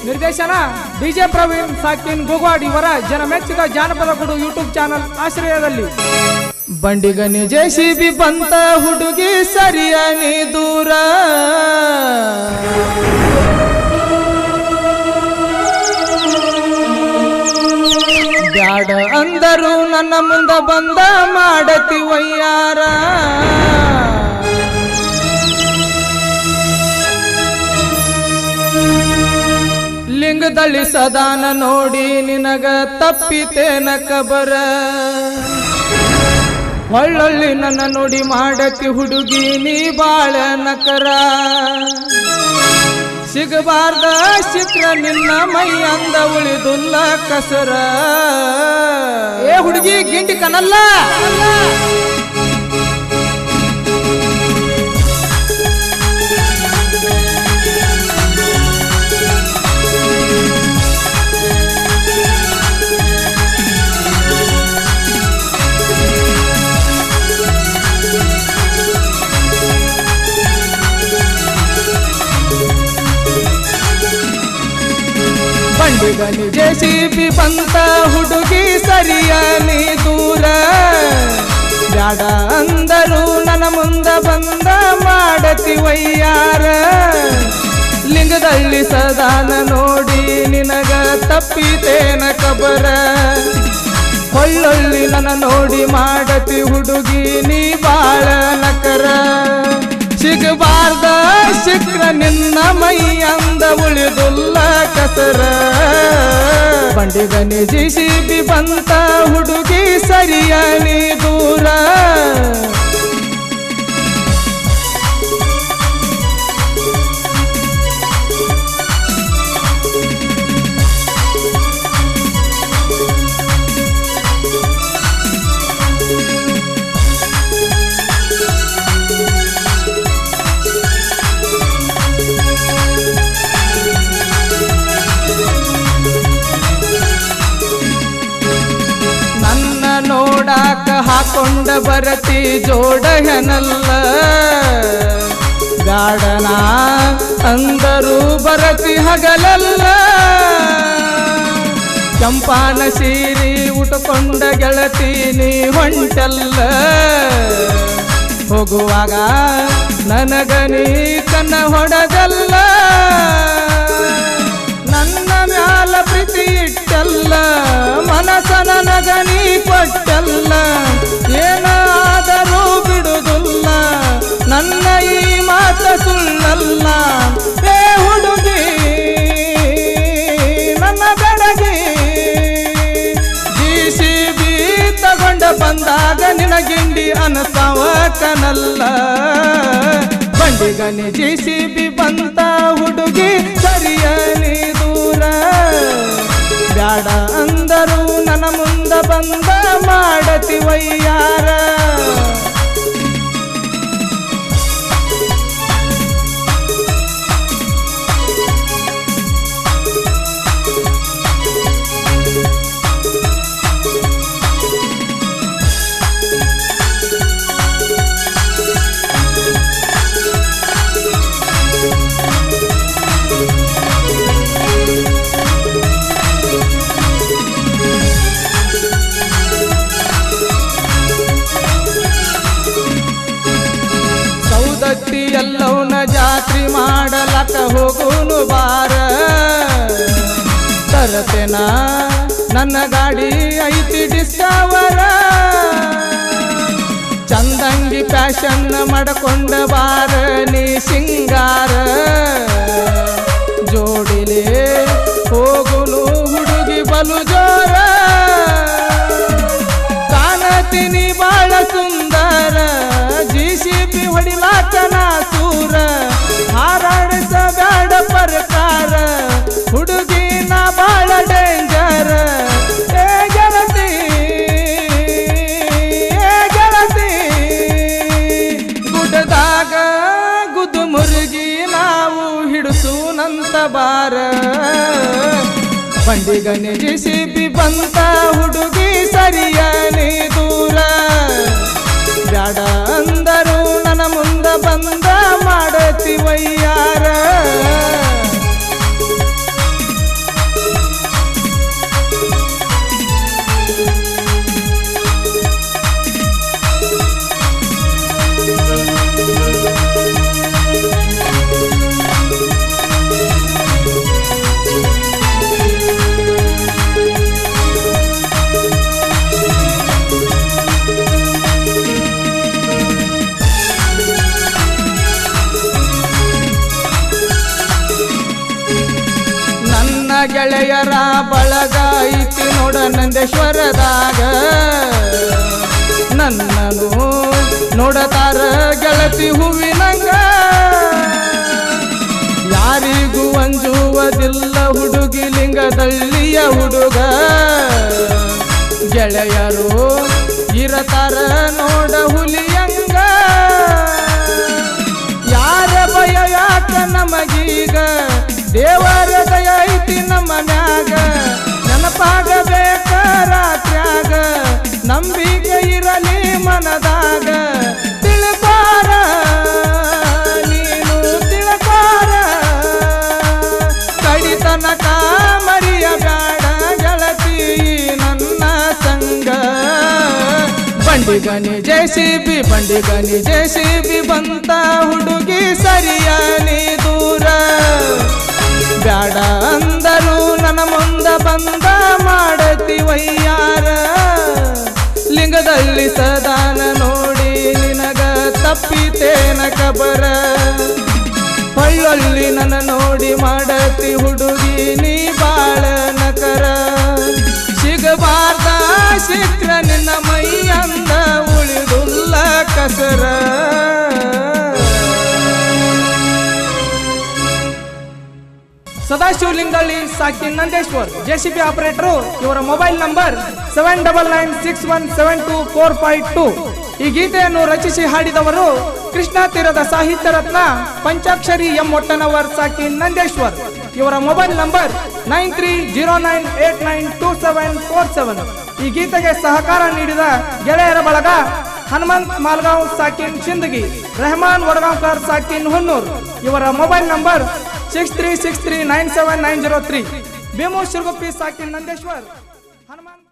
ನಿರ್ದೇಶನ ಡಿಜೆ ಪ್ರವೀಣ್ ಸಾಕಿನ್ ಗುಗ್ವಾಡ್ ಇವರ ಜನಮೆಚ್ಚಿದ ಜಾನಪದ ಗುಡು ಯೂಟ್ಯೂಬ್ ಚಾನಲ್ ಆಶ್ರಯದಲ್ಲಿ. ಬಂಡಿಗನಿ JCB ಬಂತ ಹುಡುಗಿ ಸರಿಯಾನಿ ದೂರ, ಬ್ಯಾಡ ಅಂದರು ನನ್ನ ಮುಂದ ಬಂದ ಮಾಡತಿ ವಯ್ಯಾರ. ಲಿಂಗದಲ್ಲಿ ಸದಾನ ನೋಡಿ ನಿನಗ ತಪ್ಪಿತೇನ ಕಬರ, ಒಳ್ಳೊಳ್ಳಿ ನನ್ನ ನೋಡಿ ಮಾಡತಿ ಹುಡುಗಿ ನೀ ಬಾಳ ನಕರ. ಸಿಗಬಾರ್ದ ಸಿಕ್ರ ನಿನ್ನ ಮೈ ಅಂದ ಉಳಿದುಲ್ಲ ಕಸರ. ಏ ಹುಡುಗಿ ಗಿಂಡಿ ಕನಲ್ಲ, ಬಂಡಿಗನಿ JCB ಬಂತ ಹುಡುಗಿ ಸರಿಯಾನಿ ದೂರ, ಬ್ಯಾಡ ಅಂದರು ನನ್ನ ಮುಂದ ಬಂದ ಮಾಡತಿ ವಯ್ಯಾರ. ಲಿಂಗದಲ್ಲಿ ಸದಾನ ನೋಡಿ ನಿನಗ ತಪ್ಪಿತೇನ ಕಬರ, ಒಳ್ಳೊಳ್ಳಿ ನನ್ನ ನೋಡಿ ಮಾಡತಿ ಹುಡುಗಿ ನೀ ಬಾಳ ನಕರ. ಸಿಗಬಾರ್ದ ಸಿಕ್ರ ನಿನ್ನ ಮೈ ಅಂದ ಉಳಿದುಲ್ಲ ಕಸರ. ಬಂಡಿಗನಿ JCB ಬಂತ ಹುಡುಗಿ ಸರಿಯಾನಿ ದೂರ. ನೋಡಾಕ ಹಾಕೊಂಡ ಬರತಿ ಜೋಡ ಹೆನಲ್ಲ, ಗಾಡನ ಅಂದರು ಬರತಿ ಹಗಲಲ್ಲ. ಕೆಂಪಾನ ಸೀರಿ ಉಟ್ಕೊಂಡ ಗೆಳತಿ ನೀ ಹೊಂಟಲ್ಲ, ಹೋಗುವಾಗ ನನಗ ನೀ ಕನ್ನ ಹೊಡೆದಲ್ಲ. ನನ್ನ ಮ್ಯಾಲ ಪ್ರೀತಿ ಇಟ್ಟಲ್ಲ, ಮನಸ ನನಗ ನೀ ಕೊಟ್ಟಲ್ಲ. ಏನಾದರೂ ಬಿಡುವುದಿಲ್ಲ, ನನ್ನ ಈ ಮಾತ ಸುಳ್ಳಲ್ಲ. ಏ ಹುಡುಗಿ ನನ್ನ ಬೆಡಗಿ, JCB ತಗೊಂಡ ಬಂದಾಗ ನಿನಗಿಂಡಿ ಅನಸಾವ ಕನಲ್ಲ. ಬಂಡಿಗನಿ JCB ಬಂತ ಹುಡುಗಿ ಸರಿಯಾನಿ ದೂರ, ಬ್ಯಾಡ ಅಂದರು ನನ್ನ ಮುಂದ ಬಂದ ಮಾಡತಿ ವಯ್ಯಾರ. ಎಲ್ಲವನ ಜಾತ್ರಿ ಮಾಡಲಕ ಹೋಗುನು ಬಾರ, ತರತೆನ ನನ್ನ ಗಾಡಿ ಐತಿ ಡಿಸ್ಕವರ. ಚಂದಂಗಿ ಫ್ಯಾಷನ್ ಮಾಡಕೊಂಡ ಬಾರ ನೀ ಸಿಂಗಾರ, ಜೋಡಿಲೆ ಹೋಗುನು ಹುಡುಗಿ ಬಲು ಜೋರ. ಕಾಣತೀನಿ ಬಾಳ ಸುಂದರ, JCB ಹೊಡಿಲಾಕನ ಸೂರ. ಹಾರಾಡಿಸ ಬ್ಯಾಡ ಪ್ರಕಾರ, ಹುಡುಗಿನ ಬಾಳ ಡೇಂಜರ್. ಏ ಗೆಳತಿ ಏ ಗೆಳತಿ, ಗುಡ್ಡದಾಗ ಗುದ್ದು ಮುರುಗಿ ನಾವು ಹಿಡಿಸೂನಂತ ಬಾರ. ಬಂಡಿಗನಿ JCB ಬಂತ ಹುಡುಗಿ ಸರಿಯಾನಿ ದೂರ, ಬ್ಯಾಡ ಅಂದರು ನನ್ನ ಮುಂದ ಬಂದ ಮಾಡತಿ ವಯ್ಯಾರ. ಗೆಳೆಯರ ಬಳಗ ಐತಿ ನೋಡ ನಂದೇಶ್ವರದಾಗ ನನ್ನನು ನೋಡತಾರ ಗೆಳತಿ ಹೂವಿನಂಗ ಯಾರಿಗೂ ಅಂಜುವುದಿಲ್ಲ ಹುಡುಗಿ ಲಿಂಗದಳ್ಳಿಯ ಹುಡುಗ ಗೆಳೆಯರು ಇರತಾರ ನೋಡ ಹುಲಿಯಂಗ ಯಾರ ಭಯ ಯಾಕ ನಮಗೀಗ ದೇವರ ದಯ ಐತಿ ನಮ್ಮ ಮ್ಯಾಗ ನೆನಪಾಗಬೇಕ ರಾತ್ರ್ಯಾಗ ನಂಬಿಕೆ ಇರಲಿ ಮನದಾಗ ತಿಳ್ಪಾರ ನೀನು ತಿಳ್ಪಾರ ಕಡಿತನಕ ಮರಿಯಬೇಡ ಗೆಳತಿ ನನ್ನ ಸಂಗ ಬಂಡಿಗನಿ ಜೆಸಿಬಿ ಬಂತ ಹುಡುಗಿ ಸರಿಯ ನೀ ದೂರ ಬ್ಯಾಡ ಅಂದರು ನನ್ನ ಮುಂದ ಬಂದ ಮಾಡತಿವಯ್ಯಾರ ಲಿಂಗದಲ್ಲಿ ಸದಾನ ನೋಡಿ ನಿನಗ ತಪ್ಪಿತೇನ ಕಬರ ಹೊಳ್ಳೊಳ್ಳಿ ನನ್ನ ನೋಡಿ ಮಾಡತಿ ಹುಡುಗಿ ನೀ ಬಾಳ ನಕರ ಸಿಗಬಾರ್ದ ಸಿಕ್ರ ನಿನ್ನ ಮೈಯಂದ ಉಳಿದುಲ್ಲ ಕಸರ ಸದಾಶಿವ ಲಿಂಗಳ್ಳಿ ಸಾಕಿನ್ ನಂದೇಶ್ವರ್ ಜೆಸಿಬಿ ಆಪರೇಟರ್ ಇವರ ಮೊಬೈಲ್ ನಂಬರ್ 7996172452 ಈ ಗೀತೆಯನ್ನು ರಚಿಸಿ ಹಾಡಿದವರು ಕೃಷ್ಣ ತೀರದ ಸಾಹಿತ್ಯ ರತ್ನ ಪಂಚಾಕ್ಷರಿ ಎಂ ಒಟ್ಟನವರ್ ಸಾಕಿನ್ ನಂದೇಶ್ವರ್ ಇವರ ಮೊಬೈಲ್ ನಂಬರ್ 9309892747 ಈ ಗೀತೆಗೆ ಸಹಕಾರ ನೀಡಿದ ಗೆಳೆಯರ ಬಳಗ ಹನುಮಂತ್ ಮಾಲ್ಗಾಂವ್ ಸಾಕಿನ್ ಶಿಂದಗಿ ರೆಹಮಾನ್ ವಡಗಾಂವ್ಕರ್ ಸಾಕಿನ್ ಹುನ್ನೂರ್ ಇವರ ಮೊಬೈಲ್ ನಂಬರ್ 6363979903 ಭೀಮು ಶಿರ್ಗುಪ್ಪಿ ಸಾಕಿನ್ ನಂದೇಶ್ವರ್ ಹನುಮಂತ್